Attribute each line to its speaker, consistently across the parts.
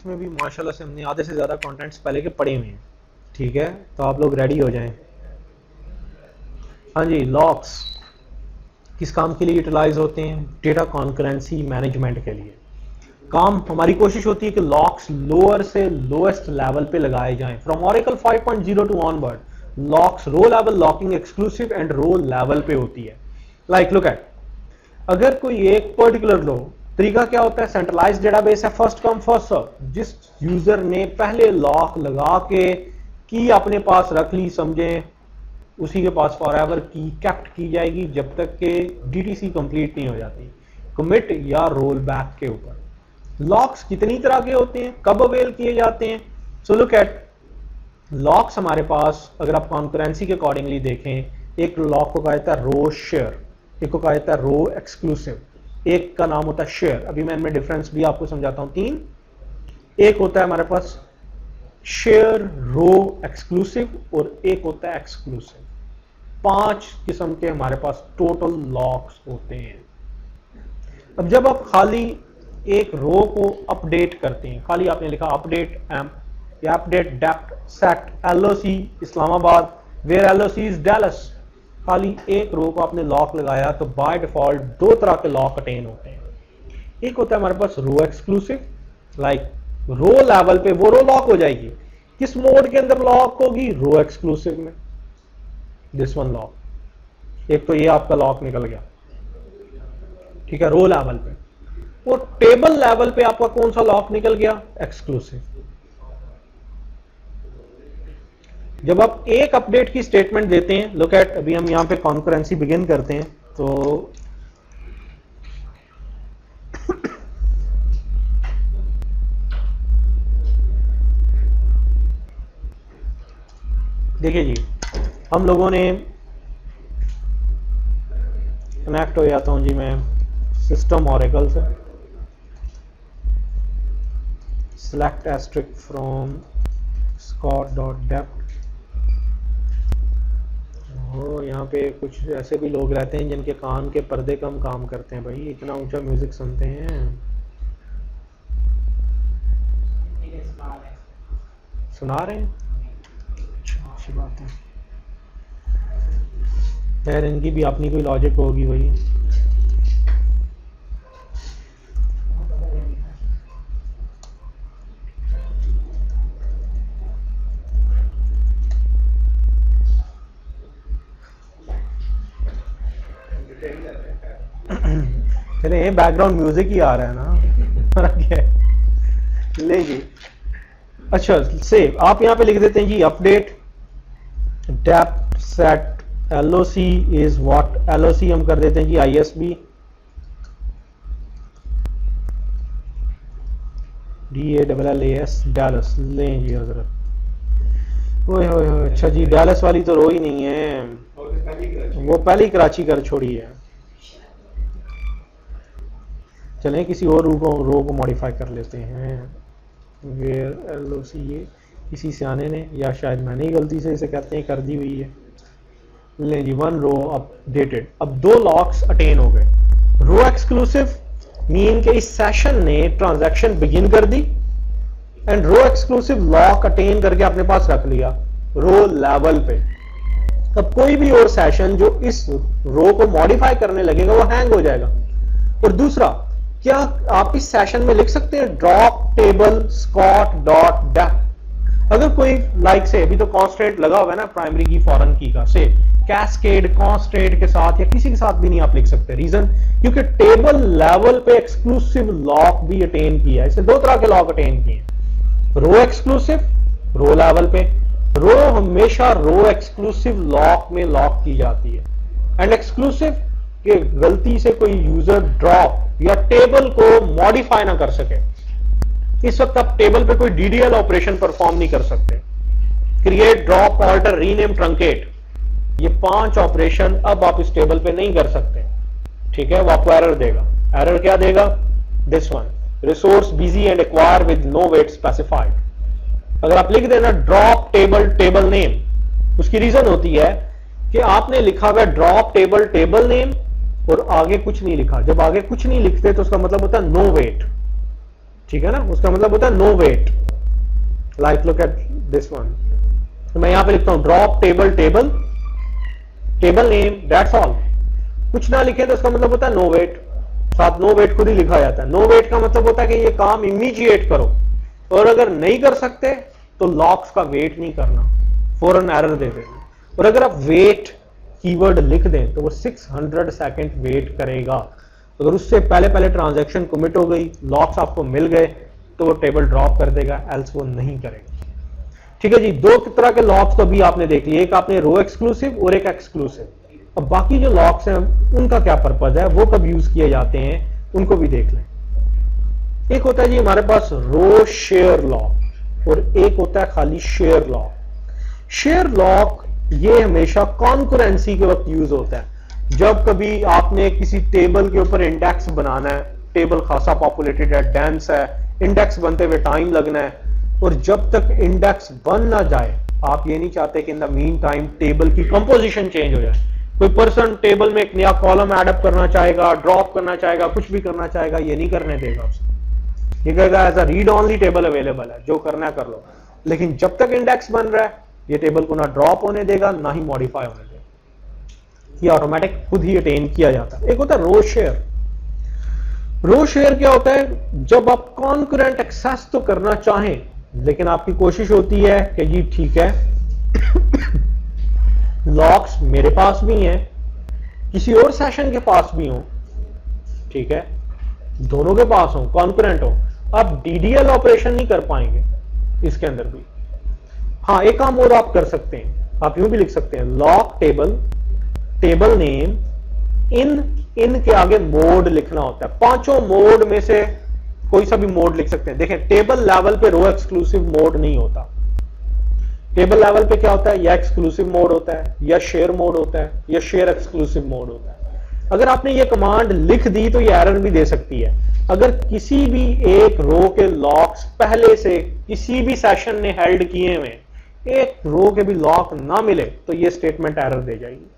Speaker 1: में भी माशाल्लाह से हमने आधे से ज़्यादा कंटेंट्स पहले के पढ़े हुए हैं। ठीक है, तो आप लोग रेडी हो जाएं। हाँ जी, लॉक्स किस काम के लिए यूटिलाइज होते हैं? डेटा कॉन्करेंसी मैनेजमेंट के लिए। काम हमारी कोशिश होती है कि लॉक्स लोअर से लोएस्ट लेवल पे लगाए जाएं। From Oracle 5.0 to onward locks row level locking exclusive and row level पे होती है। लाइक लुक एट, अगर कोई एक पर्टिकुलर लो तरीका क्या होता है, सेंट्रलाइज डेटाबेस है, फर्स्ट कम फर्स्ट सर्व। जिस यूजर ने पहले लॉक लगा के की अपने पास रख ली, समझे उसी के पास फॉरएवर की कैप्ट की जाएगी जब तक के डीटीसी कंप्लीट नहीं हो जाती, कमिट या रोल बैक के ऊपर। लॉक्स कितनी तरह के होते हैं, कब अवेल किए जाते हैं? सो लुक एट, लॉक्स हमारे पास अगर आप कॉन्करेंसी के अकॉर्डिंगली देखें, एक लॉक को कहा जाता है रो शेयर, एक को कहा जाता है रो एक्सक्लूसिव, एक का नाम होता है शेयर। अभी मैं इनमें डिफरेंस भी आपको समझाता हूं। तीन, एक होता है हमारे पास शेयर रो एक्सक्लूसिव और एक होता है एक्सक्लूसिव। 5 किस्म के हमारे पास टोटल लॉक्स होते हैं। अब जब आप खाली एक रो को अपडेट करते हैं, खाली आपने लिखा अपडेट एम्प या update depth set LOC Islamabad where LOC is Dallas, खाली एक रो को आपने लॉक लगाया तो बाय डिफॉल्ट 2 तरह के लॉक अटेन होते हैं। एक होता है हमारे पास रो एक्सक्लूसिव, लाइक रो लेवल पे वो रो लॉक हो जाएगी। किस मोड के अंदर लॉक होगी? रो एक्सक्लूसिव में। दिस वन लॉक, एक तो ये आपका लॉक निकल गया, ठीक है, रो लेवल पे। और टेबल लेवल पे आपका कौन सा लॉक निकल गया? एक्सक्लूसिव। जब आप एक अपडेट की स्टेटमेंट देते हैं, लुक एट, अभी हम यहां पे कॉन्करेंसी बिगिन करते हैं, तो देखिए जी, हम लोगों ने कनेक्ट हो जाता हूं जी मैं सिस्टम ओरेकल से, सेलेक्ट एस्ट्रिक फ्रॉम scott.depth। हो यहाँ पे कुछ ऐसे भी लोग रहते हैं जिनके कान के पर्दे कम काम करते हैं, भाई इतना ऊंचा म्यूजिक सुनते हैं। सुना रहे हैं, अच्छी बात है। खैर इनकी भी अपनी कोई लॉजिक होगी भाई। चले बैकग्राउंड म्यूजिक ही आ रहा है ना, क्या है? ले जी, अच्छा सेव आप यहाँ पे लिख देते हैं जी update depth set LOC is what, LOC हम कर देते हैं जी आईएसबी DALLAS डैलस। लें जी हजरत, ओए होए, अच्छा जी डैलस वाली तो रो ही नहीं है, वो पहले ही कराची कर छोड़ी है। चलें किसी और रो को मॉडिफाई कर लेते हैं, वेयर एलओसी, ये किसी सियाने ने या शायद मैंने ही गलती से इसे कहते हैं कर दी हुई है। लें जी, वन रो अपडेटेड। अब 2 लॉक्स अटेन हो गए। रो एक्सक्लूसिव मीन के इस सेशन ने ट्रांजैक्शन बिगिन कर दी, and row exclusive lock attain करके अपने पास रख लिया रो लेवल पे। अब कोई भी और सेशन जो इस रो को मॉडिफाई करने लगेगा वो हैंग हो जाएगा। और दूसरा, क्या आप इस सेशन में लिख सकते हैं drop table Scott dot dept? अगर कोई लाइक से अभी तो कॉन्स्टेंट लगा हुआ है ना प्राइमरी की फॉरेन की का, से कैस्केड कॉन्स्टेंट के साथ या किसी के साथ भी नहीं आप लिख सकते। रीजन, क्योंकि टेबल लेवल पे एक्सक्लूसिव लॉक भी अटेन किया है। इसे 2 तरह के लॉक अटेन किए, रो एक्सक्लूसिव, रो लेवल पे। रो हमेशा रो एक्सक्लूसिव लॉक में लॉक की जाती है, एंड एक्सक्लूसिव कि गलती से कोई यूजर ड्रॉप या टेबल को मॉडिफाई ना कर सके। इस वक्त आप टेबल पे कोई डीडीएल ऑपरेशन परफॉर्म नहीं कर सकते। Create, drop, alter, rename, truncate, ये 5 ऑपरेशन अब आप इस टेबल पे नहीं कर सकते। ठीक है, वो आपको एरर देगा। एरर क्या देगा? This one, resource busy and acquire with no wait specified. अगर आप लिख देना ड्रॉप टेबल टेबल नेम, उसकी रीजन होती है कि आपने लिखा हुआ ड्रॉप टेबल टेबल नेम और आगे कुछ नहीं लिखा। जब आगे कुछ नहीं लिखते तो उसका मतलब होता है नो वेट। ठीक है ना, उसका मतलब होता है no wait. Like look at this one, तो मैं यहां पे लिखता हूं drop table table table name, that's all. कुछ ना लिखे तो उसका मतलब होता है नो वेट, साथ नो वेट खुद ही लिखा जाता है। नो वेट का मतलब होता है कि ये काम इमीडिएट करो, और अगर नहीं कर सकते तो लॉक्स का वेट नहीं करना, फौरन एरर दे देना। और अगर आप वेट कीवर्ड लिख दें तो वो 600 सेकंड वेट करेगा। अगर उससे पहले पहले ट्रांजैक्शन कमिट हो गई, लॉक्स आपको मिल गए, तो वो टेबल ड्रॉप कर देगा, एल्स वो नहीं करेगा। ठीक है जी, दो तरह के लॉक्स तो अभी आपने देख लिए, एक आपने रो एक्सक्लूसिव और एक एक्सक्लूसिव। अब बाकी जो लॉक्स हैं उनका क्या पर्पज है, वो कब यूज किए जाते हैं, उनको भी देख लें। एक होता है जी हमारे पास रो शेयर लॉक, और एक होता है खाली शेयर लॉक। शेयर लॉक ये हमेशा कॉन्करेंसी के वक्त यूज होता है। जब कभी आपने किसी टेबल के ऊपर इंडेक्स बनाना है, टेबल खासा पॉपुलेटेड है, डेंस है, इंडेक्स बनते हुए टाइम लगना है, और जब तक इंडेक्स बन ना जाए, आप ये नहीं चाहते कि in the mean time table की कंपोजिशन चेंज हो जाए। कोई पर्सन टेबल में एक नया कॉलम एड अप करना चाहेगा, ड्रॉप करना चाहेगा, कुछ भी करना चाहेगा, ये नहीं करने देगा उसे। ये कहेगा as a read only table available है, जो करना है कर लो। लेकिन जब तक इंडेक्स बन रहा है, ये टेबल को ना ड्रॉप होने देगा, ना ही मॉडिफाई होने देगा, ये ऑटोमेटिक खुद ही अटेन किया जाता है। एक होता है रो शेयर। रो शेयर क्या होता है, जब आप कॉन्करेंट एक्सेस तो करना चाहें, लेकिन आपकी कोशिश होती है कि जी ठीक है लॉक्स मेरे पास भी हैं, किसी और सेशन के पास भी हो, ठीक है, दोनों के पास हो, कॉन्करेंट हो, आप डीडीएल ऑपरेशन नहीं कर पाएंगे इसके अंदर भी। हाँ, एक काम और आप कर सकते हैं, आप यूं भी लिख सकते हैं log table table name in के आगे मोड लिखना होता है। पांचों मोड में से कोई सा भी मोड लिख सकते हैं। देखें, टेबल लेवल पे रो एक्सक्लूसिव मोड नहीं होता। टेबल लेवल पे क्या होता है, या एक्सक्लूसिव मोड होता है, या शेयर मोड होता है, या शेयर एक्सक्लूसिव मोड होता है। अगर आपने ये कमांड लिख दी तो ये एरर भी दे सकती है। अगर किसी भी एक रो के लॉक्स पहले से किसी भी सेशन ने हेल्ड किए हुए, एक रो के भी लॉक ना मिले, तो ये स्टेटमेंट एरर दे जाएगी।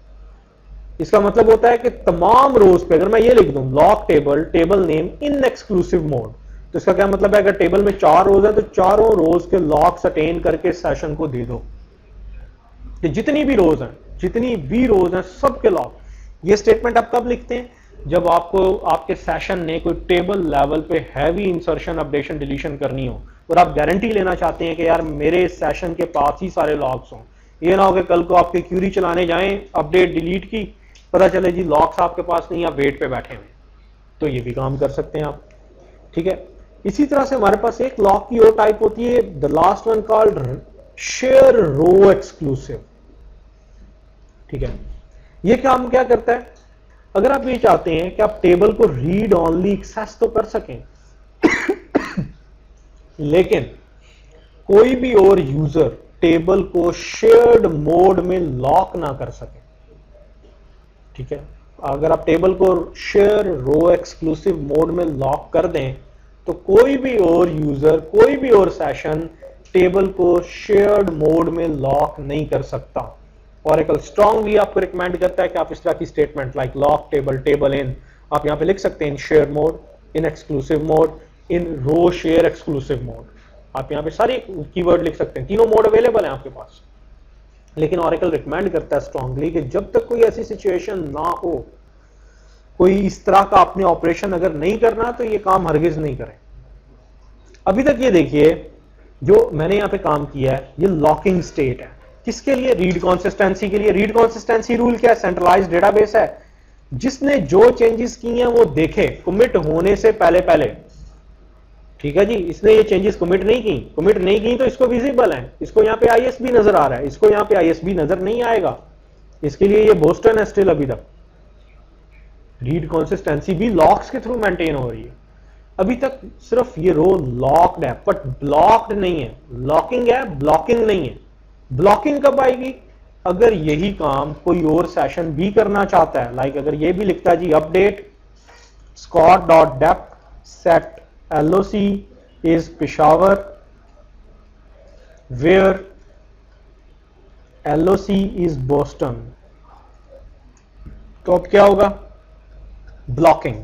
Speaker 1: इसका मतलब होता है कि तमाम रोज पे अगर मैं ये लिख दूं log table table name in exclusive mode, तो इसका क्या मतलब है, अगर टेबल में 4 रोज है तो चारों रोज के लॉक्स अटेन करके सेशन को दे दो कि जितनी भी रोज हैं सबके लॉक। ये स्टेटमेंट आप कब लिखते हैं, जब आपको आपके सेशन ने कोई टेबल लेवल पे हैवी इंसर्शन अपडेशन डिलीशन करनी हो, और आप गारंटी लेना चाहते हैं कि यार मेरे सेशन के पास ही सारे लॉक्स हों। ये ना हो कि कल को आपके क्यूरी चलाने जाएं, अपडेट डिलीट की, पता चले जी लॉक्स आपके पास नहीं, आप वेट पे बैठे हुए, तो ये भी काम कर सकते हैं आप। ठीक है, इसी तरह से हमारे पास एक लॉक की और टाइप होती है, the last one called share row exclusive. ठीक है, ये काम क्या करता है, अगर आप ये चाहते हैं कि आप टेबल को रीड ऑनली एक्सेस तो कर सकें लेकिन कोई भी और यूजर टेबल को शेयर्ड मोड में लॉक ना कर सके। ठीक है, अगर आप टेबल को शेयर रो एक्सक्लूसिव मोड में लॉक कर दें, तो कोई भी और यूजर, कोई भी और सेशन टेबल को शेयर्ड मोड में लॉक नहीं कर सकता। Oracle स्ट्रांगली आपको रिकमेंड करता है कि आप इस तरह की statement like log table table इन, आप यहां पे लिख सकते हैं इन शेयर मोड, इन एक्सक्लूसिव मोड, इन रो शेयर एक्सक्लूसिव मोड। आप यहां पे सारी कीवर्ड लिख सकते हैं, तीनों मोड अवेलेबल हैं आपके पास। लेकिन Oracle रिकमेंड करता है स्ट्रांगली कि जब तक कोई ऐसी सिचुएशन ना हो, कोई इस तरह का अपने ऑपरेशन अगर नहीं करना, तो ये काम हरगिज नहीं करें। अभी तक ये देखिए जो मैंने यहां पे काम किया है, ये लॉकिंग स्टेट है। किसके लिए, रीड कंसिस्टेंसी के लिए। रीड कंसिस्टेंसी रूल क्या है, सेंट्रलाइज्ड डेटाबेस है, जिसने जो चेंजेस की हैं वो देखे कमिट होने से पहले पहले। ठीक है जी, इसने ये चेंजेस कमिट नहीं की तो इसको विजिबल है, इसको यहां पे आईएसबी नजर आ रहा है, इसको यहां पे आईएसबी नजर नहीं आएगा, इसके लिए ये बोस्टन है स्टिल अभी तक। रीड कंसिस्टेंसी भी लॉक्स के थ्रू मेंटेन हो रही है। अभी तक सिर्फ ये रो लॉक्ड है बट ब्लॉक्ड नहीं है, लॉकिंग है ब्लॉकिंग नहीं है। ब्लॉकिंग कब आएगी, अगर यही काम कोई और सेशन भी करना चाहता है, लाइक अगर ये भी लिखता है जी update scott.dep set LOC is Peshawar where LOC is Boston, तो अब क्या होगा, ब्लॉकिंग।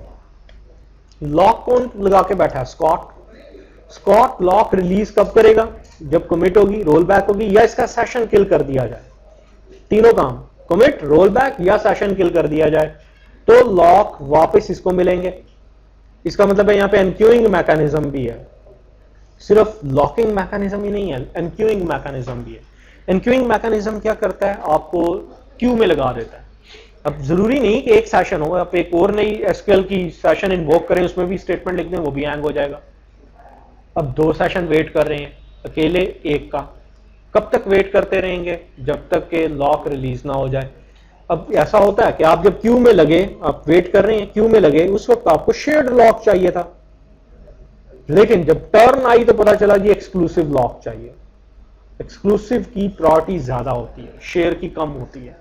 Speaker 1: लॉक कौन लगा के बैठा है, स्कॉट। स्कॉट लॉक रिलीज कब करेगा? जब कमिट होगी, रोल बैक होगी, या इसका सेशन किल कर दिया जाए। तीनों काम, कमिट, रोल बैक या सेशन किल कर दिया जाए, तो लॉक वापस इसको मिलेंगे। इसका मतलब है यहां पे एनक्यूइंग मैकेनिज्म भी है, सिर्फ लॉकिंग मैकेनिज्म ही नहीं है, एनक्यूइंग मैकेनिज्म भी है। एनक्यूइंग मैकेनिज्म क्या करता है? आपको क्यू में लगा देता है। अब जरूरी नहीं कि एक सेशन हो, आप एक और नई एसक्यूएल की सेशन इन्वोक करें, उसमें भी स्टेटमेंट लिख दें, वो भी हैंग हो जाएगा। अब 2 सेशन वेट कर रहे हैं, अकेले एक का, कब तक वेट करते रहेंगे? जब तक के लॉक रिलीज ना हो जाए। अब ऐसा होता है कि आप जब क्यू में लगे, आप वेट कर रहे हैं, क्यू में लगे, उस वक्त आपको शेयर्ड लॉक चाहिए था, लेकिन जब टर्न आई तो पता चला जी एक्सक्लूसिव लॉक चाहिए। एक्सक्लूसिव की प्रायोरिटी ज्यादा होती है, शेयर की कम होती है,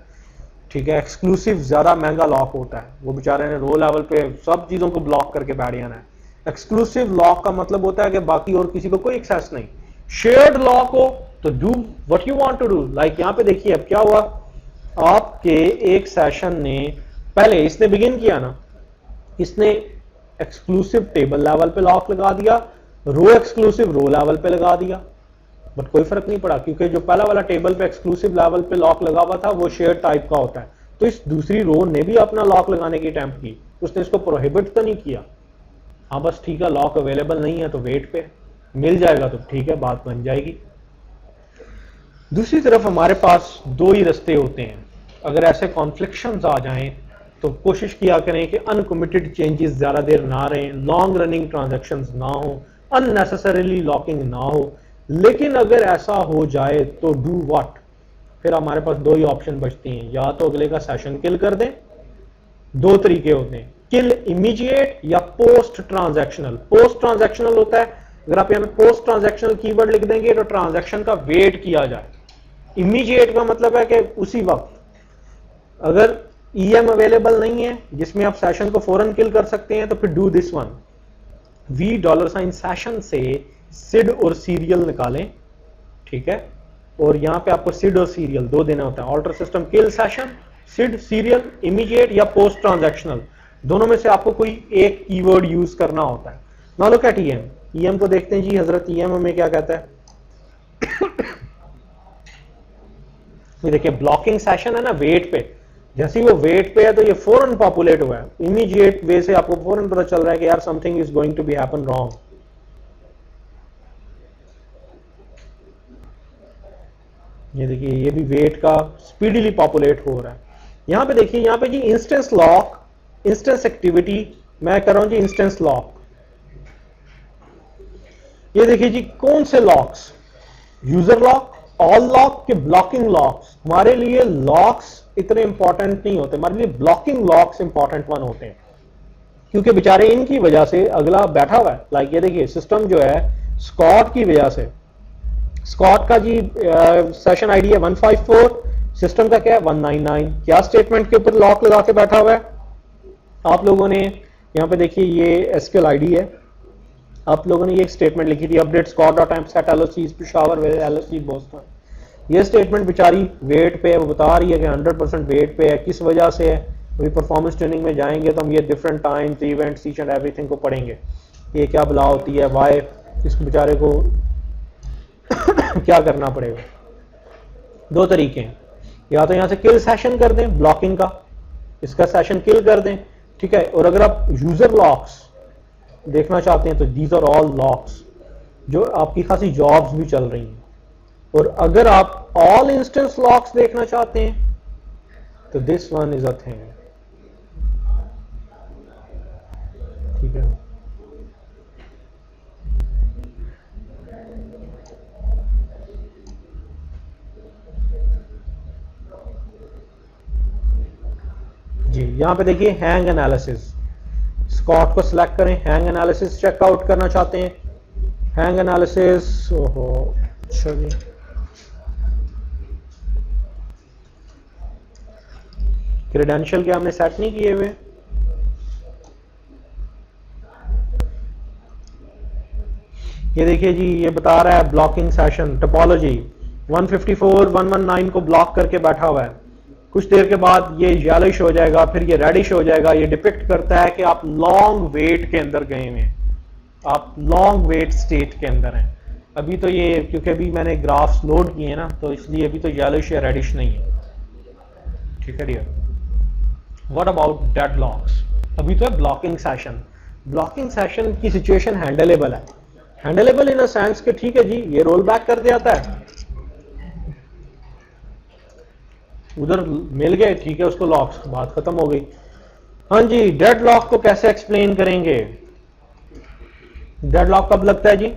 Speaker 1: ठीक है। एक्सक्लूसिव ज्यादा महंगा लॉक होता है, वो बेचारे ने रो लेवल पे सब चीजों को ब्लॉक करके बैठ जाना है। एक्सक्लूसिव लॉक का मतलब होता है कि बाकी और किसी को कोई एक्सेस नहीं। शेयर्ड लॉक हो तो do what you want to do. Like यहां पे देखिए अब क्या हुआ, आपके एक सेशन ने पहले इसने बिगिन किया ना, इसने एक्सक्लूसिव टेबल लेवल पे लॉक लगा दिया, रो एक्सक्लूसिव रो लेवल पे लगा दिया, बट कोई फर्क नहीं पड़ा, क्योंकि जो पहला वाला टेबल पे एक्सक्लूसिव लेवल पे लॉक लगा हुआ था वो शेयर टाइप का होता है। तो इस दूसरी रो ने भी अपना लॉक लगाने की अटेम्प्ट की, उसने इसको प्रोहिबिट तो नहीं किया। हाँ बस ठीक है, लॉक अवेलेबल नहीं है तो वेट पे, मिल जाएगा तो ठीक है, बात बन जाएगी। दूसरी तरफ हमारे पास 2 ही रास्ते होते हैं। अगर ऐसे कॉन्फ्लिक्शंस आ जाएं तो कोशिश किया करें कि अनकमिटेड चेंजेस ज्यादा देर ना रहें, लॉन्ग रनिंग ट्रांजैक्शंस ना हो, अननेसेसरीली लॉकिंग ना हो। लेकिन अगर ऐसा हो जाए तो डू व्हाट? फिर हमारे पास 2 ही ऑप्शन बचती हैं, या तो अगले का सेशन किल कर दें, 2 तरीके होते हैं, किल इमीडिएट या पोस्ट ट्रांजैक्शनल। पोस्ट ट्रांजैक्शनल होता है, अगर आप यहां पे पोस्ट ट्रांजैक्शनल कीवर्ड लिख देंगे तो ट्रांजैक्शन का वेट किया जाए। इमीडिएट का मतलब है कि उसी वक्त, अगर ईएम अवेलेबल नहीं है जिसमें आप सेशन को फौरन किल कर सकते हैं, तो फिर do this one, $V session से सिड और सीरियल निकालें, ठीक है। और यहां पे आपको सिड और सीरियल 2 देना होता है, ऑल्टर सिस्टम किल सेशन, सिड सीरियल, इमीडिएट या पोस्ट ट्रांजैक्शनल, दोनों में से आपको कोई एक कीवर्ड यूज करना होता है। Now look at EM, EM को देखते हैं जी हजरत, ईएम हमें क्या कहता है। ये देखिए ब्लॉकिंग सेशन है ना वेट पे, जैसे ही वो वेट पे है तो ये फौरन पॉपुलेट हुआ है। इमीडिएट वे से आपको फौरन पता चल रहा है कि यार something is going to be happen wrong. ये देखिए ये भी वेट का स्पीडीली पॉपुलेट हो रहा है। यहां पे देखिए, यहां पे जी इंस्टेंस लॉक, इंस्टेंस एक्टिविटी, मैं कर रहा हूं जी इंस्टेंस लॉक। ये देखिए जी कौन से locks, user lock, all lock के ब्लॉकिंग लॉक्स। हमारे लिए लॉक्स इतने इंपॉर्टेंट नहीं होते, हमारे लिए ब्लॉकिंग लॉक्स इंपॉर्टेंट वन होते हैं, क्योंकि बेचारे इनकी वजह से अगला बैठा हुआ है। लाइक ये देखिए सिस्टम जो है स्कॉट की वजह से, स्कॉट का जी सेशन आईडी है 154, सिस्टम का क्या है 199, क्या स्टेटमेंट के ऊपर लॉक लगा के बैठा हुआ है। आप लोगों ने यहां पे देखिए ये एसक्यूएल आईडी है, आप लोगों ने ये स्टेटमेंट लिखी थी, update scott dot time set LOCs Peshawar with LOC Boston. ये स्टेटमेंट बेचारी वेट पे है, वो बता रही है कि 100% वेट पे है। किस वजह से है? अभी परफॉर्मेंस ट्रेनिंग में जाएंगे तो हम ये different times, events, each and everything को पढ़ेंगे, ये क्या बला होती है, वाई, इस बेचारे को क्या करना पड़ेगा। 2 तरीके हैं, या तो यहां से किल सेशन कर दें ब्लॉकिंग का, इसका सेशन किल कर दें, ठीक है। और अगर आप यूजर लॉक्स देखना चाहते हैं तो दीज आर ऑल लॉक्स, जो आपकी खासी जॉब्स भी चल रही हैं। और अगर आप ऑल इंस्टेंस लॉक्स देखना चाहते हैं तो this one is a thing, ठीक है। जी यहां पे देखिए हैंग एनालिसिस, स्कॉट को सिलेक्ट करें, हैंग एनालिसिस चेकआउट करना चाहते हैं, हैंग एनालिसिस, ओहो अच्छा जी, क्रेडेंशियल क्या हमने सेट नहीं किए हुए। ये देखिए जी ये बता रहा है ब्लॉकिंग सेशन टोपोलॉजी 154 119 को ब्लॉक करके बैठा हुआ है। कुछ देर के बाद ये येलोइश हो जाएगा, फिर ये रेडिश हो जाएगा। ये डिपिक्ट करता है कि आप लॉन्ग वेट के अंदर गए हुए हैं। आप लॉन्ग वेट स्टेट के अंदर हैं। अभी तो ये, क्योंकि अभी मैंने ग्राफ्स लोड किए हैं ना, तो इसलिए अभी तो येलोइश या रेडिश नहीं है। ठीक है डियर। What about deadlocks? अभी तो है ब्लॉकिंग सेशन। ब्लॉकिंग सेशन की सिचुएशन हैंडलेबल है। हैंडलेबल इन अ सेंस कि ठीक है जी, ये रोल बैक कर दिया है, उधर मिल गए, ठीक है, उसको लॉक्स, बात खत्म हो गई। हाँ जी, डेडलॉक को कैसे एक्सप्लेन करेंगे? डेडलॉक कब लगता है जी?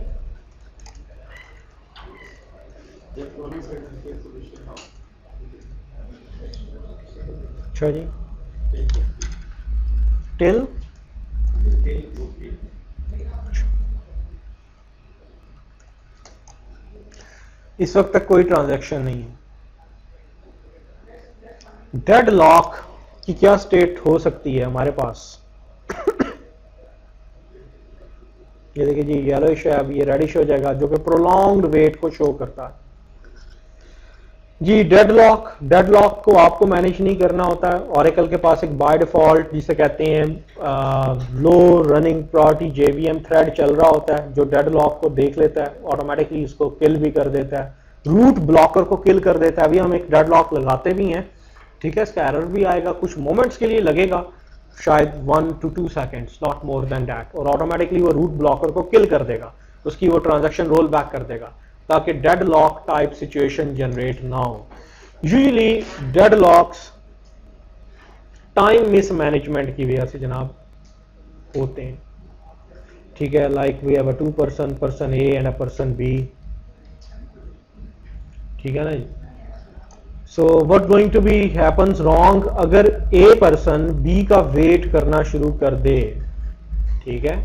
Speaker 1: अच्छा जी, टिल इस वक्त तक कोई ट्रांजैक्शन नहीं है। डेडलॉक की क्या स्टेट हो सकती है हमारे पास? ये देखिए जी, येलोइश है, अब ये रेडिश हो जाएगा, जो कि प्रोलॉन्ग्ड वेट को शो करता है जी। डेडलॉक को आपको मैनेज नहीं करना होता है। ऑरेकल के पास एक बाय डिफॉल्ट जिसे कहते हैं लो रनिंग प्रायोरिटी जेवीएम थ्रेड चल रहा होता है, जो डेडलॉक को देख लेता है, ऑटोमेटिकली उसको किल भी कर देता है, रूट ब्लॉकर को किल कर देता है। अभी हम एक डेडलॉक लगाते भी हैं, ठीक है, इसका एरर भी आएगा, कुछ मोमेंट्स के लिए लगेगा, शायद 1 to 2 seconds, not more than that, और ऑटोमेटिकली वो रूट ब्लॉकर को किल कर देगा, उसकी वो ट्रांजैक्शन रोल बैक कर देगा, ताकि डेडलॉक टाइप सिचुएशन जनरेट ना हो। यूजुअली डेडलॉक्स टाइम मिसमैनेजमेंट की वजह से जनाब होते हैं। ठीक है, like we have a 2 person A and a person B. ठीक है ना जी। So what going to be happens wrong अगर ए पर्सन बी का वेट करना शुरू कर दे। ठीक है,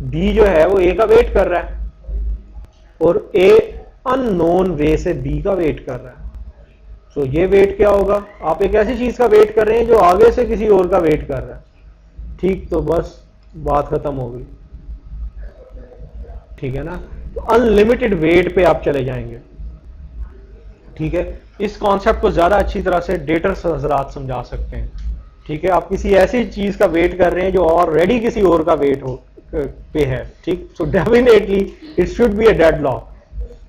Speaker 1: बी जो है वो ए का वेट कर रहा है और ए अननोन वे से बी का वेट कर रहा है। सो ये वेट क्या होगा? आप एक ऐसी चीज का वेट कर रहे हैं जो आगे से किसी और का वेट कर रहा है। ठीक, तो बस बात खत्म हो गई। ठीक है ना, तो अनलिमिटेड वेट पे आप चले जाएंगे। ठीक है, इस कॉन्सेप्ट को ज्यादा अच्छी तरह से डेटर्स हजरात समझा सकते हैं। ठीक है, आप किसी ऐसी चीज का वेट कर रहे हैं जो ऑलरेडी किसी और का वेट हो पे है। ठीक, so definitely it should be a deadlock.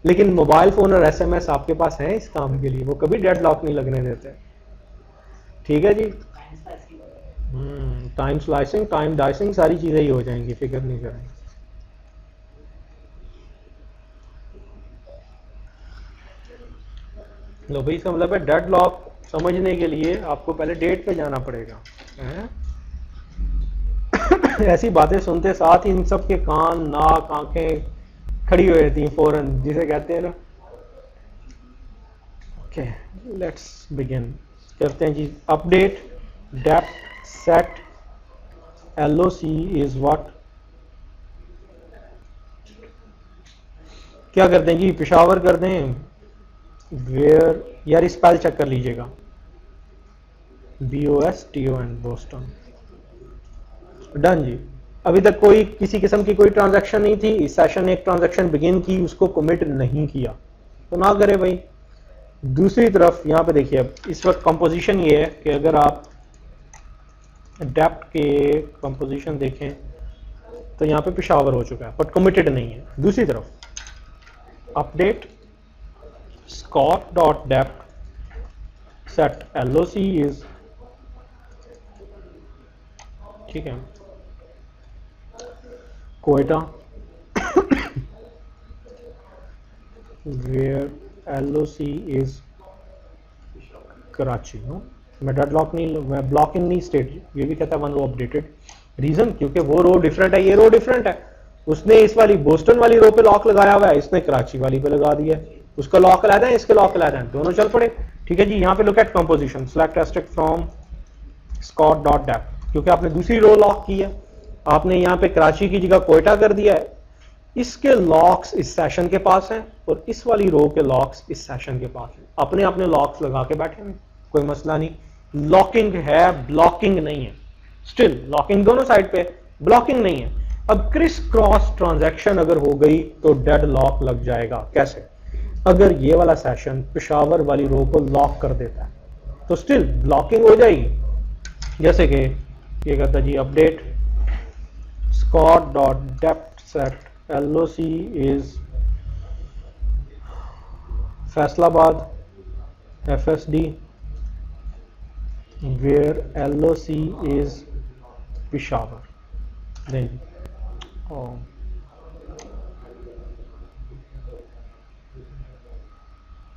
Speaker 1: लेकिन मोबाइल फोन और एसएमएस आपके पास है इस काम के लिए, वो कभी डेडलॉक नहीं लगने देते। ठीक है जी, टाइम स्लाइसिंग, टाइम डाइसिंग, सारी चीजें ही हो जाएंगी, फिक्र नहीं करें। लो भाई, इसका मतलब है डेडलॉक समझने के लिए आपको पहले डेट पे जाना पड़ेगा। ऐसी बातें सुनते साथ ही इन सब के कान, नाक, आंखें खड़ी हो जाती हैं फौरन, जिसे कहते हैं ना। ओके, लेट्स बिगिन करते हैं जी। Update depth set LOC is what? क्या करते हैं जी? पेशावर कर दें, वेयर, यार स्पेल चेक कर लीजिएगा, BOSTON, बोस्टन। डन जी। अभी तक कोई किसी किस्म की कोई ट्रांजैक्शन नहीं थी। इस सेशन ने एक ट्रांजैक्शन बिगिन की, उसको कमिट नहीं किया, तो ना करे भाई। दूसरी तरफ यहां पे देखिए, अब इस वक्त कंपोजिशन ये है कि अगर आप डेप्थ के कंपोजिशन देखें तो यहां पे पेशावर हो चुका है, बट कमिटेड नहीं है। दूसरी तरफ update scott.depth set LOC is, ठीक है, Quetta where LOC is Karachi. No, मैं डेडलॉक नहीं, मैं ब्लॉकिंग नहीं स्टेट, ये भी कहता है वन रो अपडेटेड। रीजन, क्योंकि वो रो डिफरेंट है, ये रो डिफरेंट है। उसने इस वाली बोस्टन वाली रो पे लॉक लगाया हुआ है, इसने कराची वाली पे लगा दिया है। उसका लॉक अलग है, इसके लॉक अलग है, दोनों चल पड़े। ठीक है जी, यहाँ पे look at composition, select asterisk from scott.depth, क्योंकि आपने दूसरी रो लॉक की है, आपने यहाँ पे कराची की जगह कोयटा कर दिया है। इसके लॉक्स इस सेशन के पास हैं और इस वाली रो के लॉक्स इस सेशन के पास हैं। अपने अपने लॉक्स लगा के बैठे हैं, कोई मसला नहीं। लॉकिंग है, ब्लॉकिंग नहीं है। स्टिल लॉकिंग दोनों साइड पे, ब्लॉकिंग नहीं है। अब क्रिस क्रॉस ट्रांजैक्शन अगर हो गई तो डेड लॉक लग जाएगा। कैसे? अगर ये वाला सेशन पेशावर वाली रो को लॉक कर देता है तो स्टिल ब्लॉकिंग हो जाएगी। जैसे कि ये कहता जी update scott.depth set LOC is Faisalabad FSD where LOC is Peshawar. नहीं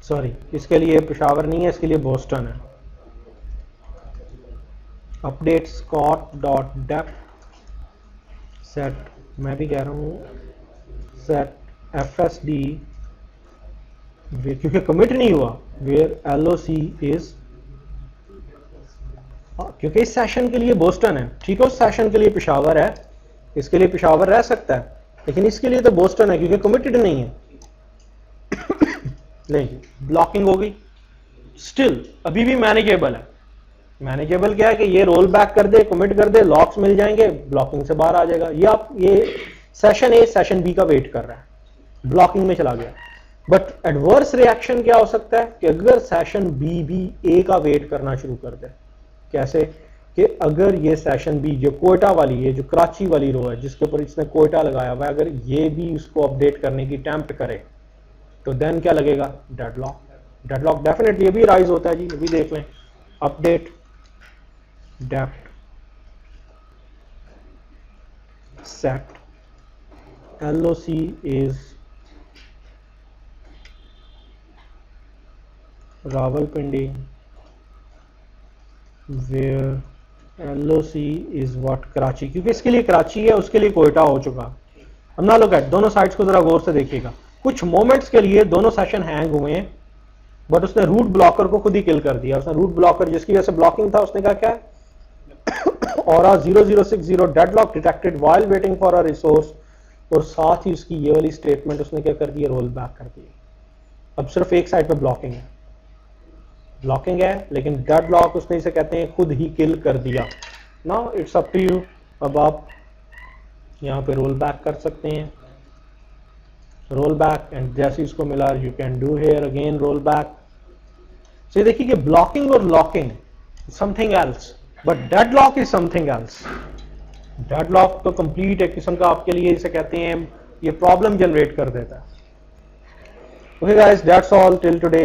Speaker 1: सॉरी, इसके लिए पेशावर नहीं है, इसके लिए बोस्टन है। अपडेट scott.depth सेट, मैं भी कह रहा हूँ सेट FSD क्योंकि कमिट नहीं हुआ वेयर LOC इज, क्योंकि इस सेशन के लिए बोस्टन है, ठीक है, उस सेशन के लिए पेशावर है, इसके लिए पेशावर रह सकता है, लेकिन इसके लिए तो बोस्टन है क्योंकि कमिटेड नहीं है। नहीं, ब्लॉकिंग हो गई, स्टिल अभी भी मैनेजेबल है। मैनेजेबल क्या है कि ये रोल बैक कर दे, कमिट कर दे, लॉक्स मिल जाएंगे, ब्लॉकिंग से बाहर आ जाएगा। ये आप ये सेशन ए सेशन बी का वेट कर रहा है, ब्लॉकिंग में चला गया। बट एडवर्स रिएक्शन क्या हो सकता है कि अगर सेशन बी भी ए का वेट करना शुरू कर दे। कैसे कि अगर ये सेशन बी जो कोयटा वाली है, जो कराची वाली रो है जिसके ऊपर इसने कोयटा लगाया हुआ है, अगर ये भी उसको अपडेट करने की अटेम्प्ट करे तो देन क्या लगेगा, डेडलॉक। डेडलॉक डेफिनेटली अभी राइज होता है जी, अभी देख लें। Update depth set LOC is Rawalpindi where LOC is what Karachi, क्योंकि इसके लिए कराची है, उसके लिए कोयटा हो चुका। अब ना लोग दोनों साइड्स को जरा गौर से देखिएगा। कुछ मोमेंट्स के लिए दोनों सेशन हैंग हुए हैं, बट उसने रूट ब्लॉकर को खुद ही किल कर दिया। उसने रूट ब्लॉकर जिसकी वजह से ब्लॉकिंग था, उसने कहा क्या है Aura 0060 deadlock detected while waiting for a resource, और साथ ही उसकी ये वाली स्टेटमेंट उसने क्या कर दिया, रोल बैक कर दिया। अब सिर्फ एक साइड पे ब्लॉकिंग है, लेकिन डेडलॉक उसने इसे कहते हैं खुद ही किल कर दिया। Now it's up to you, अब आप यहाँ पे रोल बैक कर सकते हैं, रोल बैक, एंड जैसे इसको मिला you can do here again roll back. So ये देखिए कि ब्लॉकिंग और locking something else, but deadlock is something else. Deadlock तो कंप्लीट एक किस्म का आपके लिए इसे कहते हैं, ये प्रॉब्लम जनरेट कर देता है। Okay guys, that's all till today.